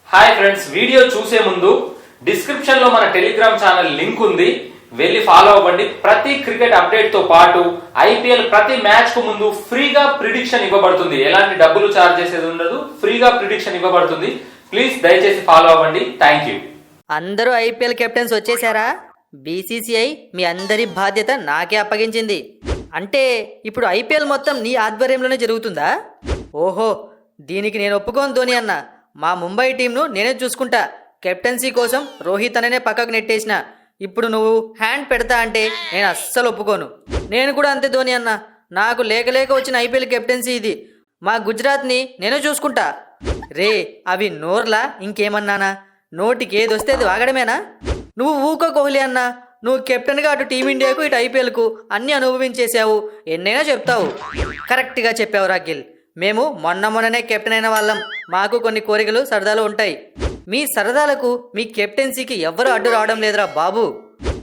Hi friends, video చూసే ముందు description లో మన టెలిగ్రామ్ ఛానల్ లింక్ ఉంది, వెళ్ళి ఫాలో అవ్వండి. ప్రతి క్రికెట్ అప్డేట్ తో పాటు ఐపీఎల్ ప్రతి మ్యాచ్ కు ముందు ఫ్రీగా ప్రిడిక్షన్ ఇవ్వబడుతుంది. ఎలాంటి డబ్బులు చార్జ్ చేసేది ఉండదు, ఫ్రీగా ప్రిడిక్షన్ ఇవ్వబడుతుంది. ప్లీజ్ దయచేసి ఫాలో అవ్వండి. Thank you. అందరూ ఐపీఎల్ కెప్టెన్స్ వచ్చేసారా? బీసీసీఐ మీ అందరి బాధ్యత నాకే అప్పగించింది. అంటే ఇప్పుడు ఐపీఎల్ మొత్తం నీ ఆధ్వర్యంలోనే జరుగుతుందా? ఓహో, దీనికి నేను ఒప్పుకోను ధోని అన్న. మా ముంబై టీంను నేనే చూసుకుంటా. కెప్టెన్సీ కోసం రోహిత్ అనేనే పక్కకు నెట్టేసిన. ఇప్పుడు నువ్వు హ్యాండ్ పెడతా అంటే నేను అస్సలు ఒప్పుకోను. నేను కూడా అంతే ధోని అన్న. నాకు లేక లేక వచ్చిన ఐపీఎల్ కెప్టెన్సీ ఇది. మా గుజరాత్ని నేనే చూసుకుంటా. రే, అవి నోర్లా ఇంకేమన్నానా? నోటికి ఏది వస్తే అది వాగడమేనా? నువ్వు ఊకో కోహ్లీ అన్నా. నువ్వు కెప్టెన్గా అటు టీమిండియాకు ఇటు ఐపీఎల్కు అన్నీ అనుభవించేసావు. ఎన్నైనా చెప్తావు. కరెక్ట్గా చెప్పావు రాగిల్. మేము మొన్ననే కెప్టెన్ అయిన వాళ్ళం. మాకు కొన్ని కోరికలు సరదాలు ఉంటాయి. మీ సరదాలకు మీ కెప్టెన్సీకి ఎవ్వరూ అడ్డు రావడం లేదురా బాబు.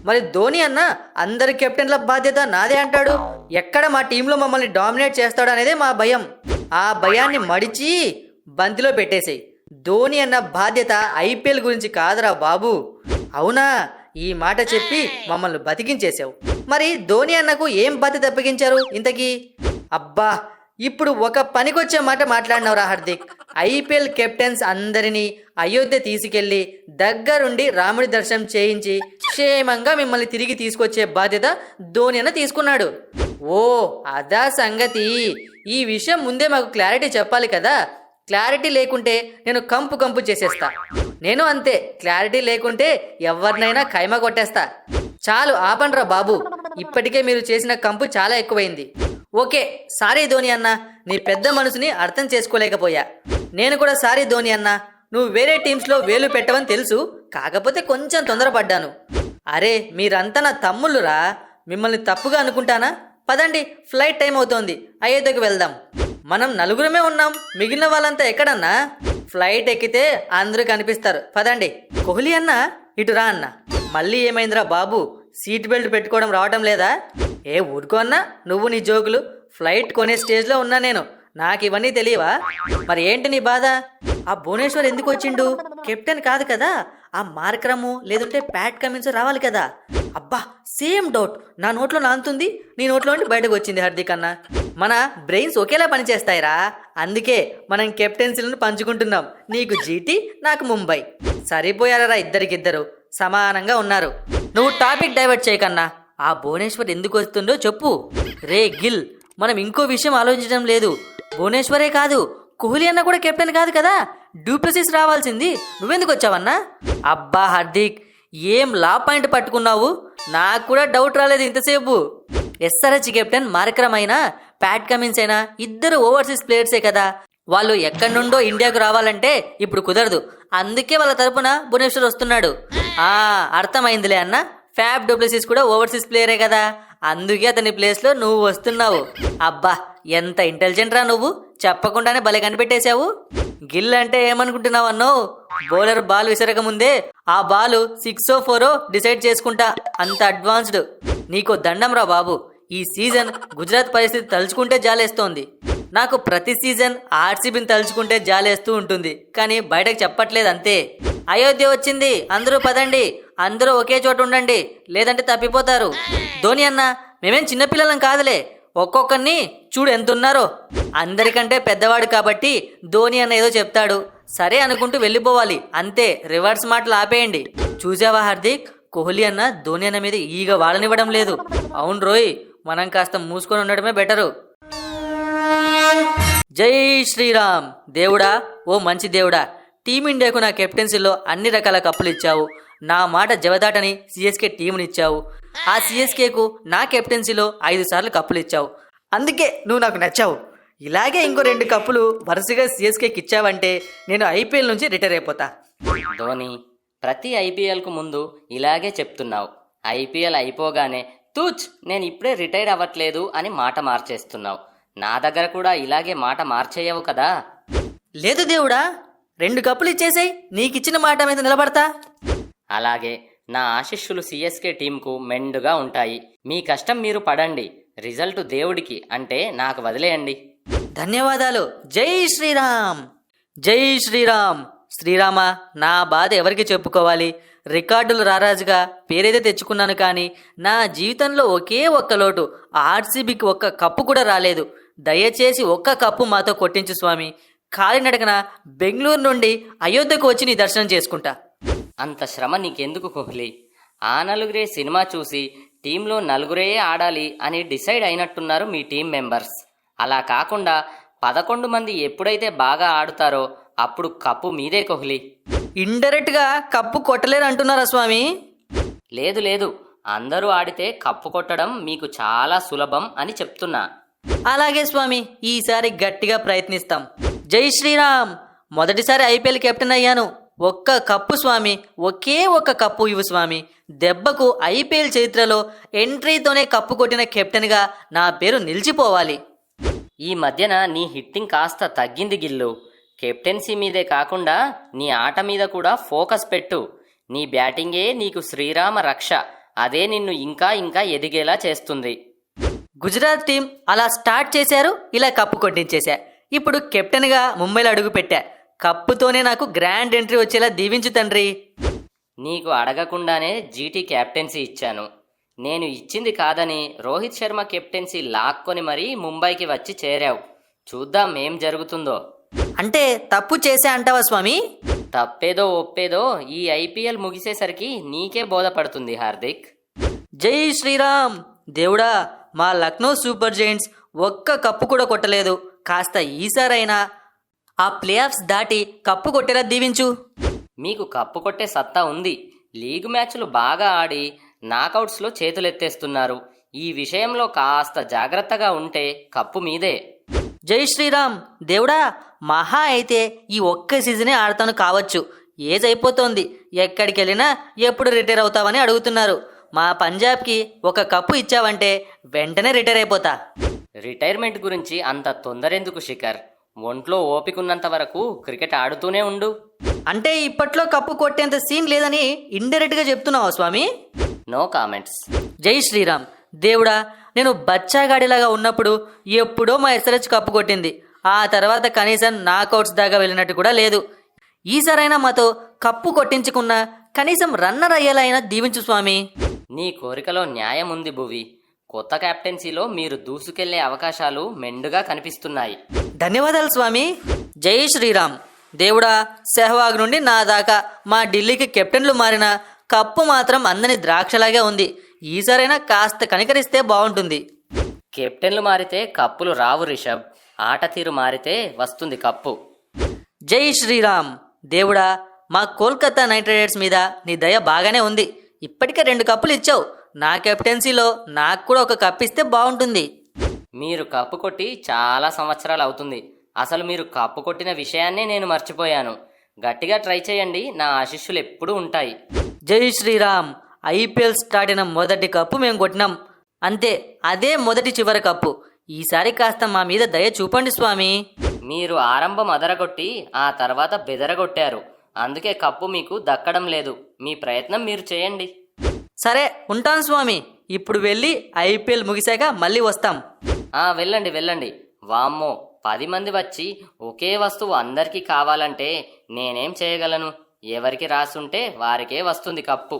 మరి ధోని అన్న అందరి కెప్టెన్ల బాధ్యత నాదే అంటాడు. ఎక్కడ మా టీంలో మమ్మల్ని డామినేట్ చేస్తాడు అనేదే మా భయం. ఆ భయాన్ని మడిచి బంతిలో పెట్టేసేయి. ధోని అన్న బాధ్యత ఐపీఎల్ గురించి కాదురా బాబు. అవునా? ఈ మాట చెప్పి మమ్మల్ని బతికించేశావు. మరి ధోని అన్నకు ఏం బాధ్యత అప్పగించారు ఇంతకీ? అబ్బా, ఇప్పుడు ఒక పనికొచ్చే మాట మాట్లాడినవరా హార్దిక్. ఐపీఎల్ కెప్టెన్స్ అందరినీ అయోధ్య తీసుకెళ్లి దగ్గరుండి రాముడి దర్శనం చేయించి క్షేమంగా మిమ్మల్ని తిరిగి తీసుకొచ్చే బాధ్యత ధోని అన్న తీసుకున్నాడు. ఓ, అదా సంగతి. ఈ విషయం ముందే మాకు క్లారిటీ చెప్పాలి కదా. క్లారిటీ లేకుంటే నేను కంపు చేసేస్తా. నేను అంతే, క్లారిటీ లేకుంటే ఎవరినైనా ఖైమా కొట్టేస్తా. చాలు ఆపండ్రా బాబు. ఇప్పటికే మీరు చేసిన కంపు చాలా ఎక్కువైంది. ఓకే, సారీ ధోని అన్న. నీ పెద్ద మనసుని అర్థం చేసుకోలేకపోయా. నేను కూడా సారీ ధోని అన్న. నువ్వు వేరే టీమ్స్లో వేలు పెట్టవని తెలుసు, కాకపోతే కొంచెం తొందరపడ్డాను. అరే, మీరంతా నా తమ్ముళ్ళురా. మిమ్మల్ని తప్పుగా అనుకుంటానా? పదండి, ఫ్లైట్ టైం అవుతోంది. అయోధ్యకు వెళ్దాం. మనం నలుగురమే ఉన్నాం, మిగిలిన వాళ్ళంతా ఎక్కడన్నా? ఫ్లైట్ ఎక్కితే అందరూ కనిపిస్తారు. పదండి. కోహ్లీ అన్న, ఇటు రా అన్న. మళ్ళీ ఏమైందిరా బాబు? సీట్ బెల్ట్ పెట్టుకోవడం రావటం లేదా? ఏ ఊరుకో అన్నా, నువ్వు నీ జోకులు. ఫ్లైట్ కొనే స్టేజ్లో ఉన్నా నేను. నాకు ఇవన్నీ తెలియవా? మరి ఏంటి నీ బాధ? ఆ భువనేశ్వర్ ఎందుకు వచ్చిండు? కెప్టెన్ కాదు కదా. ఆ మార్క్రము లేదంటే ప్యాట్ కమిన్స్ రావాలి కదా. అబ్బా, సేమ్ డౌట్ నా నోట్లో నాంతుంది, నీ నోట్లో నుండి బయటకు వచ్చింది హార్దిక్ అన్న. మన బ్రెయిన్స్ ఒకేలా పనిచేస్తాయిరా. అందుకే మనం కెప్టెన్సీలను పంచుకుంటున్నాం. నీకు జీటీ, నాకు ముంబై. సరిపోయారా ఇద్దరికిద్దరు? సమానంగా ఉన్నారు. నువ్వు టాపిక్ డైవర్ట్ చేయకన్నా. ఆ భువనేశ్వర్ ఎందుకు వస్తుందో చెప్పు. రే గిల్, మనం ఇంకో విషయం ఆలోచించడం లేదు. భువనేశ్వరే కాదు, కోహ్లీ అన్న కూడా కెప్టెన్ కాదు కదా. డూప్లెసిస్ రావాల్సింది. నువ్వెందుకు వచ్చావన్నా? అబ్బా హార్దిక్, ఏం లా పాయింట్ పట్టుకున్నావు? నాకు కూడా డౌట్ రాలేదు ఇంతసేపు. ఎస్ఆర్హెచ్ కెప్టెన్ మార్క్రమ్ అయినా ప్యాట్ కమిన్స్ అయినా ఇద్దరు ఓవర్సీస్ ప్లేయర్సే కదా. వాళ్ళు ఎక్కడి నుండో ఇండియాకు రావాలంటే ఇప్పుడు కుదరదు. అందుకే వాళ్ళ తరపున భువనేశ్వర్ వస్తున్నాడు. అర్థమైందిలే అన్న. ఫ్యాబ్ డూప్లెసిస్ కూడా ఓవర్సీస్ ప్లేయరే కదా. అందుకే అతని ప్లేస్లో నువ్వు వస్తున్నావు. అబ్బా, ఎంత ఇంటెలిజెంట్ రా నువ్వు. చెప్పకుండానే భలే కనిపెట్టేశావు. గిల్ అంటే ఏమనుకుంటున్నావు అన్నో? బౌలర్ బాల్ విసరక ముందే ఆ బాలు 6 or 4 డిసైడ్ చేసుకుంటా. అంత అడ్వాన్స్డ్. నీకో దండం రా బాబు. ఈ సీజన్ గుజరాత్ పరిస్థితి తలుచుకుంటే జాలేస్తోంది. నాకు ప్రతి సీజన్ ఆర్సీబీని తలుచుకుంటే జాలేస్తూ ఉంటుంది, కానీ బయటకు చెప్పట్లేదు అంతే. అయోధ్య వచ్చింది, అందరూ పదండి. అందరూ ఒకే చోట ఉండండి, లేదంటే తప్పిపోతారు. ధోని అన్న, మేమేం చిన్నపిల్లలం కాదులే. ఒక్కొక్కరిని చూడు ఎంతున్నారో. అందరికంటే పెద్దవాడు కాబట్టి ధోని అన్న ఏదో చెప్తాడు, సరే అనుకుంటూ వెళ్ళిపోవాలి అంతే. రివర్స్ మాటలు ఆపేయండి. చూసావా హార్దిక్, కోహ్లీ అన్న ధోని అన్న మీద ఈగ వాళ్ళనివ్వడం లేదు. అవును రోయ్, మనం కాస్త మూసుకొని ఉండడమే బెటరు. జై శ్రీరామ్. దేవుడా, ఓ మంచి దేవుడా, టీమిండియాకు నా కెప్టెన్సీలో అన్ని రకాల కప్పులు ఇచ్చావు. నా మాట జవదాటని సిఎస్కే టీంనిచ్చావు. ఆ సిఎస్కేకు నా కెప్టెన్సీలో 5 సార్లు కప్పులు ఇచ్చావు. అందుకే నువ్వు నాకు నచ్చావు. ఇలాగే ఇంకో 2 కప్పులు వరుసగా సిఎస్కేకి ఇచ్చావంటే నేను ఐపీఎల్ నుంచి రిటైర్ అయిపోతా. ధోని, ప్రతి ఐపీఎల్కు ముందు ఇలాగే చెప్తున్నావు. ఐపీఎల్ అయిపోగానే తూచ్ నేను ఇప్పుడే రిటైర్ అవ్వట్లేదు అని మాట మార్చేస్తున్నావు. నా దగ్గర కూడా ఇలాగే మాట మార్చేయవు కదా. లేదు దేవుడా, 2 కప్పులు ఇచ్చేసాయి. నీకిచ్చిన మాట మీద నిలబడతా. అలాగే నా ఆశీస్సులు సిఎస్కే టీంకు మెండుగా ఉంటాయి. మీ కష్టం మీరు పడండి, రిజల్ట్ దేవుడికి, అంటే నాకు వదిలేయండి. ధన్యవాదాలు. జై శ్రీరామ్. జై శ్రీరామ్. శ్రీరామ, నా బాధ ఎవరికి చెప్పుకోవాలి? రికార్డులు రారాజుగా పేరైతే తెచ్చుకున్నాను, కానీ నా జీవితంలో ఒకే ఒక్క లోటు, ఆర్సీబీకి ఒక్క కప్పు కూడా రాలేదు. దయచేసి ఒక్క కప్పు మాతో కొట్టించు స్వామి. కాలినడకన బెంగళూరు నుండి అయోధ్యకు వచ్చి నీ దర్శనం చేసుకుంటా. అంత శ్రమ నీకెందుకు కోహ్లీ? ఆ నలుగురే సినిమా చూసి టీంలో నలుగురే ఆడాలి అని డిసైడ్ అయినట్టున్నారు మీ టీం మెంబర్స్. అలా కాకుండా 11 మంది ఎప్పుడైతే బాగా ఆడుతారో అప్పుడు కప్పు మీదే కోహ్లీ. ఇండైరెక్ట్గా కప్పు కొట్టలేరు అంటున్నారా స్వామి? లేదు లేదు, అందరూ ఆడితే కప్పు కొట్టడం మీకు చాలా సులభం అని చెప్తున్నా. అలాగే స్వామి, ఈసారి గట్టిగా ప్రయత్నిస్తాం. జై శ్రీరామ్. మొదటిసారి ఐపీఎల్ కెప్టెన్ అయ్యాను. ఒక్క కప్పు స్వామి, ఒకే ఒక్క కప్పు ఇవ్వు స్వామి. దెబ్బకు ఐపీఎల్ చరిత్రలో ఎంట్రీతోనే కప్పు కొట్టిన కెప్టెన్గా నా పేరు నిలిచిపోవాలి. ఈ మధ్యన నీ హిట్టింగ్ కాస్త తగ్గింది గిల్లు. కెప్టెన్సీ మీదే కాకుండా నీ ఆట మీద కూడా ఫోకస్ పెట్టు. నీ బ్యాటింగే నీకు శ్రీరామ రక్ష. అదే నిన్ను ఇంకా ఇంకా ఎదిగేలా చేస్తుంది. గుజరాత్ టీం అలా స్టార్ట్ చేశారు, ఇలా కప్పు కొట్టించేశా. ఇప్పుడు కెప్టెన్గా ముంబైలో అడుగు పెట్టా. కప్పుతోనే నాకు గ్రాండ్ ఎంట్రీ వచ్చేలా దీవించు తండ్రి. నీకు అడగకుండానే జీటీ కెప్టెన్సీ ఇచ్చాను. నేను ఇచ్చింది కాదని రోహిత్ శర్మ కెప్టెన్సీ లాక్కొని మరీ ముంబైకి వచ్చి చేరావు. చూద్దాం ఏం జరుగుతుందో. అంటే తప్పు చేశా అంటావా స్వామి? తప్పేదో ఒప్పేదో ఈ ఐపీఎల్ ముగిసేసరికి నీకే బోధపడుతుంది హార్దిక్. జై శ్రీరామ్. దేవుడా, మా లక్నో సూపర్ జైంట్స్ ఒక్క కప్పు కూడా కొట్టలేదు. కాస్త ఈసారైనా ఆ ప్లే ఆఫ్స్ దాటి కప్పు కొట్టేలా దీవించు. మీకు కప్పు కొట్టే సత్తా ఉంది. లీగ్ మ్యాచ్లు బాగా ఆడి నాకౌట్స్లో చేతులెత్తేస్తున్నారు. ఈ విషయంలో కాస్త జాగ్రత్తగా ఉంటే కప్పు మీదే. జై శ్రీరామ్. దేవుడా, మహా అయితే ఈ ఒక్క సీజనే ఆడతాను కావచ్చు. ఏజ్ అయిపోతోంది. ఎక్కడికి వెళ్ళినా ఎప్పుడు రిటైర్ అవుతావని అడుగుతున్నారు. మా పంజాబ్కి ఒక కప్పు ఇచ్చావంటే వెంటనే రిటైర్ అయిపోతా. రిటైర్మెంట్ గురించి అంత తొందరెందుకు శిఖర్? ఒంట్లో ఓపికన్నంత వరకు క్రికెట్ ఆడుతూనే ఉండు. అంటే ఇప్పట్లో కప్పు కొట్టేంత సీన్ లేదని ఇండైరెక్ట్గా చెప్తున్నావా స్వామి? No comments. జై శ్రీరామ్. దేవుడా, నేను బచ్చాగాడిలాగా ఉన్నప్పుడు ఎప్పుడో మా ఎస్ఆర్హెచ్ కప్పు కొట్టింది. ఆ తర్వాత కనీసం నాకౌట్స్ దాకా వెళ్ళినట్టు కూడా లేదు. ఈసారైనా మాతో కప్పు కొట్టించుకున్నా కనీసం రన్నర్ అయ్యేలా దీవించు స్వామి. నీ కోరికలో న్యాయం ఉంది భువి. కొత్త కెప్టెన్సీలో మీరు దూసుకెళ్లే అవకాశాలు మెండుగా కనిపిస్తున్నాయి. ధన్యవాదాలు స్వామి. జై శ్రీరామ్. దేవుడా, సెహ్వాగ్ నుండి నా దాకా మా ఢిల్లీకి కెప్టెన్లు మారిన కప్పు మాత్రం అందని ద్రాక్షలాగే ఉంది. ఈసారైనా కాస్త కనికరిస్తే బాగుంటుంది. కెప్టెన్లు మారితే కప్పులు రావు రిషబ్. ఆట తీరు మారితే వస్తుంది కప్పు. జై శ్రీరామ్. దేవుడా, మా కోల్కతా నైట్ రైడర్స్ మీద నీ దయ బాగానే ఉంది. ఇప్పటికే 2 కప్పులు ఇచ్చావు. నా కెప్టెన్సీలో నాకు కూడా ఒక కప్పు ఇస్తే బాగుంటుంది. మీరు కప్పు కొట్టి చాలా సంవత్సరాలు అవుతుంది. అసలు మీరు కప్పు కొట్టిన విషయాన్నే నేను మర్చిపోయాను. గట్టిగా ట్రై చేయండి. నా ఆశీస్సులు ఎప్పుడూ ఉంటాయి. జై శ్రీరామ్. ఐపీఎల్ స్టార్ట్ అయిన మొదటి కప్పు మేము కొట్టినాం. అంతే, అదే మొదటి చివరి కప్పు. ఈసారి కాస్త మా మీద దయ చూపండి స్వామి. మీరు ఆరంభం అదరగొట్టి ఆ తర్వాత బెదరగొట్టారు. అందుకే కప్పు మీకు దక్కడం లేదు. మీ ప్రయత్నం మీరు చేయండి. సరే, ఉంటాను స్వామి. ఇప్పుడు వెళ్ళి ఐపీఎల్ ముగిశాక మళ్ళీ వస్తాం. వెళ్ళండి వెళ్ళండి. వామ్మో, 10 మంది వచ్చి ఒకే వస్తువు అందరికీ కావాలంటే నేనేం చేయగలను? ఎవరికి రాసుంటే వారికే వస్తుంది కప్పు.